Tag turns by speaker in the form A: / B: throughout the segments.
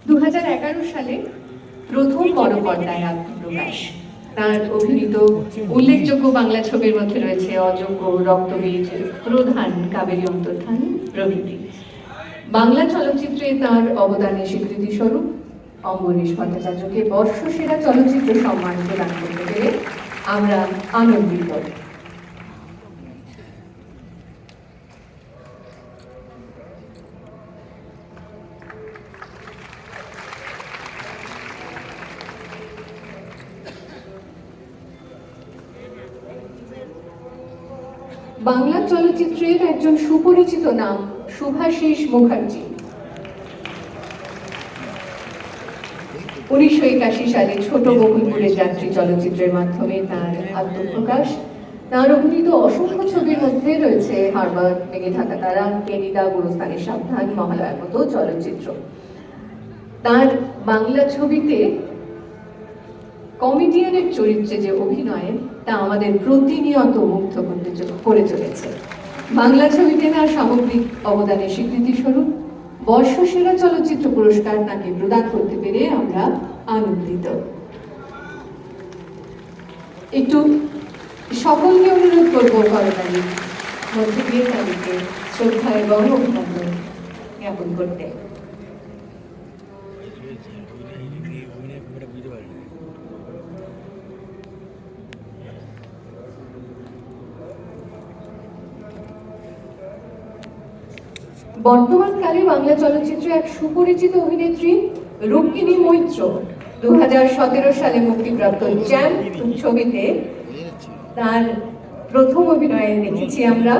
A: 2011 সালে প্রথম বড় পর্দায় আত্মপ্রকাশ। তার অভিনীত উল্লেখযোগ্য বাংলা ছবির মধ্যে রয়েছে অযোগ্য, রক্তবীজ, প্রধান, কাবেরী অন্তর্ধান প্রভৃতি। বাংলা চলচ্চিত্রে তার অবদানের স্বীকৃতি স্বরূপ অম্বরীশ ভট্টাচার্যকে বর্ষসেরা চলচ্চিত্র সম্মান প্রদান করতে পেরে আমরা আনন্দিত। বাংলা চলচ্চিত্রের একজন সুপরিচিত নাম শুভাশিস মুখার্জি। 1981 সালে ছোট বকুলপুরের যাত্রী চলচ্চিত্রের মাধ্যমে তার আত্মপ্রকাশ। তার অভিনীত অসংখ্য ছবির মধ্যে রয়েছে হারবার, ভেঙে থাকা তারা, কেনিদা, গুরুস্থানের সাবধান, মহালয়ার মতো চলচ্চিত্র। তার বাংলা ছবিতে কমেডিয়ানের চরিত্রে যে অভিনয়, তা আমাদের প্রতিনিয়ত মুগ্ধ করে চলেছে। বাংলা ছবিতে তার সামগ্রিক অবদানের স্বীকৃতি স্বরূপ বর্ষসেরা চলচ্চিত্র পুরস্কার তাকে প্রদান করতে পেরে আমরা আনন্দিত। একটু সকলকে অনুরোধ করবো করতালির মধ্যে দিয়ে তাদেরকে শ্রদ্ধা এবং অভিনন্দন জ্ঞাপন করতে। বর্তমানকালে বাংলা চলচ্চিত্রে এক সুপরিচিত অভিনেত্রী রুক্মিণী মৈত্র 2017 সালে মুক্তিপ্রাপ্ত চ্যাম্প ছবিতে তার প্রথম অভিনয়ে দেখেছি আমরা।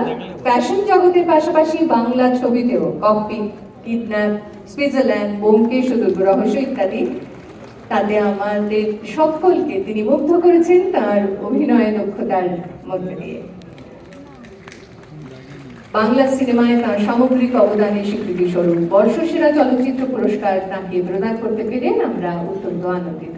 A: ফ্যাশন জগতের পাশাপাশি বাংলা ছবিতেও Cockpit, Kidnap, Switzerland, Byomkesh o Durgo Rahasya ইত্যাদি, তাতে আমাদের সকলকে তিনি মুগ্ধ করেছেন তার অভিনয় দক্ষতার মধ্যে দিয়ে। বাংলা সিনেমায় তার সামগ্রিক অবদানের স্বীকৃতি স্বরূপ বর্ষসেরা চলচ্চিত্র পুরস্কার তাকে প্রদান করতে পেরে আমরা অত্যন্ত আনন্দিত।